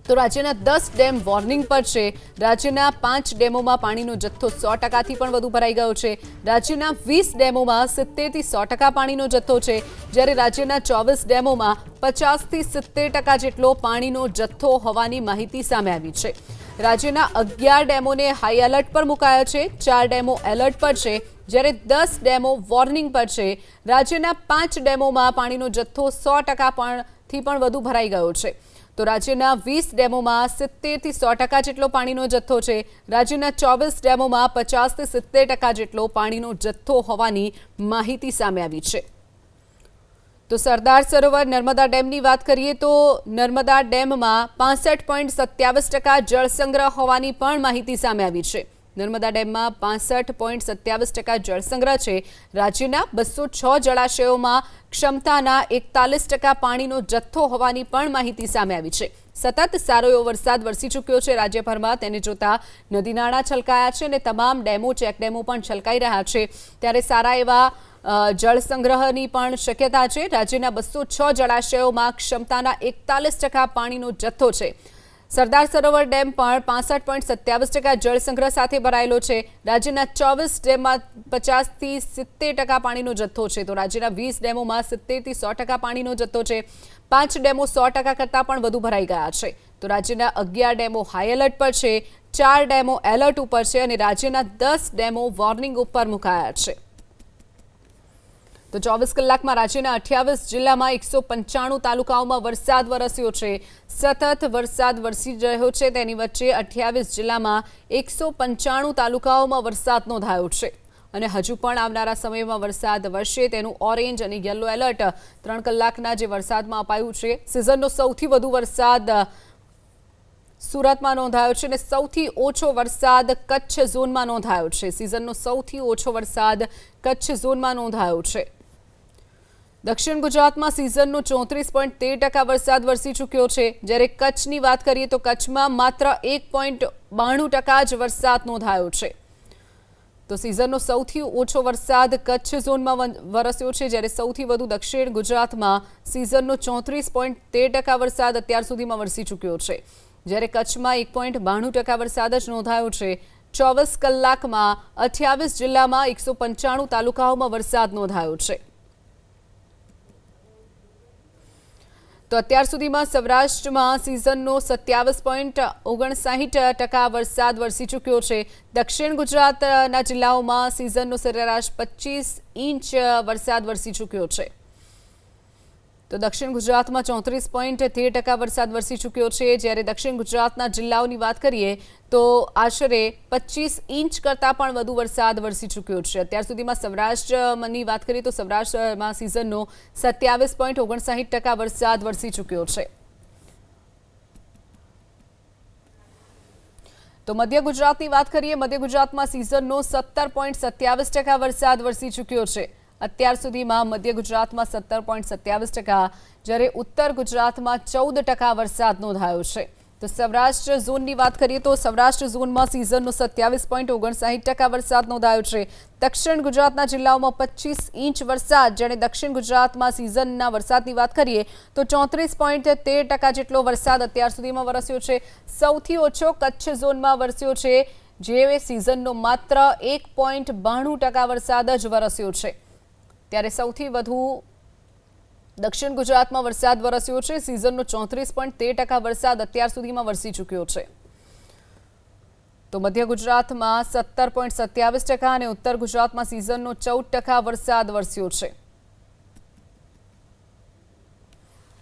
તો રાજ્યના 10 dam warning પર છે। રાજ્યના 5 ડેમોમાં પાણીનો જથ્થો 100%થી પણ વધુ ભરાઈ ગયો છે। રાજ્યના 20 ડેમોમાં 70 થી 100% પાણીનો જથ્થો છે, જ્યારે રાજ્યના 24 ડેમોમાં 50 થી 70% જેટલો પાણીનો જથ્થો હોવાની માહિતી સામે આવી છે। રાજ્યના 11 ડેમોને હાઈ એલર્ટ પર મુકાયા છે, 4 ડેમો એલર્ટ પર છે, જ્યારે 10 ડેમો વોર્નિંગ પર છે। રાજ્યના 5 ડેમોમાં પાણીનો જથ્થો 100%થી પણ વધુ ભરાઈ ગયો છે। તો રાજ્યના 20 ડેમોમાં 70 થી 100% જેટલો પાણીનો જથ્થો છે। રાજ્યના 24 ડેમોમાં 50 થી 70% જેટલો પાણીનો જથ્થો હોવાની માહિતી સામે આવી છે। તો સરદાર સરોવર નર્મદા ડેમની વાત કરીએ તો નર્મદા ડેમમાં 65.27% જળ સંગ્રહ હોવાની પણ માહિતી સામે આવી છે। નર્મદા ડેમમાં 65.27% જળ સંગ્રહ છે। રાજ્યના 206 જળાશયોમાં ક્ષમતાના 41% પાણીનો જથ્થો હોવાની પણ માહિતી સામે આવી છે। સતત સારો એવો વરસાદ વરસી ચૂક્યો છે રાજ્યભરમાં, તેને જોતા નદી નાળા છલકાયા છે અને તમામ ડેમો ચેકડેમો પણ છલકાઈ રહ્યા છે, ત્યારે સારા એવા જળ સંગ્રહની પણ શક્યતા છે। રાજ્યના 206 જળાશયોમાં ક્ષમતાના 41% પાણીનો જથ્થો છે। સરદાર સરોવર ડેમ પણ 65.27% જળ સંગ્રહ સાથે ભરાયેલો છે। રાજ્યના 24 ડેમમાં 50 થી 70% પાણીનો જથ્થો છે, તો રાજ્યના 20 ડેમોમાં 70 થી 100% પાણીનો જથ્થો છે। 5 ડેમો 100% કરતાં પણ વધુ ભરાઈ ગયા છે। તો રાજ્યના 11 ડેમો હાઈ એલર્ટ પર છે, 4 ડેમો એલર્ટ ઉપર છે અને રાજ્યના 10 ડેમો વોર્નિંગ ઉપર મુકાયા છે। તો 24 કલાકમાં રાજ્યના 28 જિલ્લામાં 195 તાલુકાઓમાં વરસાદ વરસ્યો છે। સતત વરસાદ વરસી રહ્યો છે, તેની વચ્ચે 28 જિલ્લામાં 195 તાલુકાઓમાં વરસાદ નોંધાયો છે અને હજુ પણ આવનારા સમયમાં વરસાદ વરસે તેનું ઓરેન્જ અને યલો એલર્ટ 3 કલાકના જે વરસાદમાં અપાયું છે। સિઝનનો સૌથી વધુ વરસાદ સુરતમાં નોંધાયો છે અને સૌથી ઓછો વરસાદ કચ્છ ઝોનમાં નોંધાયો છે। સિઝનનો સૌથી ઓછો વરસાદ કચ્છ ઝોનમાં નોંધાયો છે। દક્ષિણ ગુજરાતમાં સિઝનનો 34.13% વરસાદ વરસી ચૂક્યો છે, જ્યારે કચ્છની વાત કરીએ તો કચ્છમાં માત્ર 1.92% જ વરસાદ નોંધાયો છે। તો સિઝનનો સૌથી ઓછો વરસાદ કચ્છ ઝોનમાં વરસ્યો છે, જ્યારે સૌથી વધુ દક્ષિણ ગુજરાતમાં સિઝનનો 34.13% વરસાદ અત્યાર સુધીમાં વરસી ચૂક્યો છે, જ્યારે કચ્છમાં 1.92% વરસાદ જ નોંધાયો છે। 24 કલાકમાં 28 જિલ્લામાં 195 તાલુકાઓમાં વરસાદ નોંધાયો છે। તો અત્યાર સુધીમાં સૌરાષ્ટ્રમાં સિઝનનો 27.59% વરસાદ વરસી ચૂક્યો છે। દક્ષિણ ગુજરાતના જિલ્લાઓમાં સિઝનનો સરેરાશ 25 ઇંચ વરસાદ વરસી ચૂક્યો છે। તો દક્ષિણ ગુજરાતમાં 34.13% વરસાદ વરસી ચૂક્યો છે, જ્યારે દક્ષિણ ગુજરાતના જિલ્લાઓની વાત કરીએ તો આશરે 25 ઇંચ કરતાં પણ વધુ વરસાદ વરસી ચૂક્યો છે। અત્યાર સુધીમાં સૌરાષ્ટ્રની વાત કરીએ તો સૌરાષ્ટ્રમાં સિઝનનો 27.59% વરસાદ વરસી ચૂક્યો છે। તો મધ્ય ગુજરાતની વાત કરીએ, મધ્ય ગુજરાતમાં સિઝનનો 17.27% વરસાદ વરસી ચૂક્યો છે। અત્યાર સુધીમાં મધ્ય ગુજરાતમાં 17.27%, જ્યારે ઉત્તર ગુજરાતમાં 14% વરસાદ નોંધાયો છે। તો સૌરાષ્ટ્ર ઝોનની વાત કરીએ તો સૌરાષ્ટ્ર ઝોનમાં સિઝનનો 27.59% વરસાદ નોંધાયો છે। દક્ષિણ ગુજરાતના જિલ્લાઓમાં 25 ઇંચ વરસાદ, જ્યારે દક્ષિણ ગુજરાતમાં સિઝનના વરસાદની વાત કરીએ તો 34.13% જેટલો વરસાદ અત્યાર સુધીમાં વરસ્યો છે। સૌથી ઓછો કચ્છ ઝોનમાં વરસ્યો છે, જે સિઝનનો માત્ર 1.92% વરસાદ જ વરસ્યો છે, ત્યારે સૌથી વધુ દક્ષિણ ગુજરાતમાં વરસાદ વરસ્યો છે। સિઝનનો 34.13% વરસાદ અત્યાર સુધીમાં વરસી ચૂક્યો છે। તો મધ્ય ગુજરાતમાં 17.27% અને ઉત્તર ગુજરાતમાં સિઝનનો 14% વરસાદ વરસ્યો છે।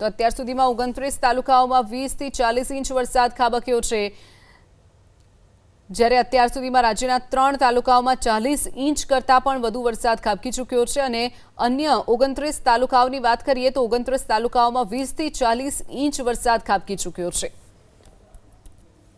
તો અત્યાર સુધીમાં 29 તાલુકાઓમાં 20 થી 40 ઇંચ વરસાદ ખાબક્યો છે, જ્યારે અત્યાર સુધીમાં રાજ્યના 3 તાલુકાઓમાં 40 ઇંચ કરતાં પણ વધુ વરસાદ ખાબકી ચૂક્યો છે અને અન્ય 29 તાલુકાઓની વાત કરીએ તો 29 તાલુકાઓમાં 20 થી 40 ઇંચ વરસાદ ખાબકી ચૂક્યો છે।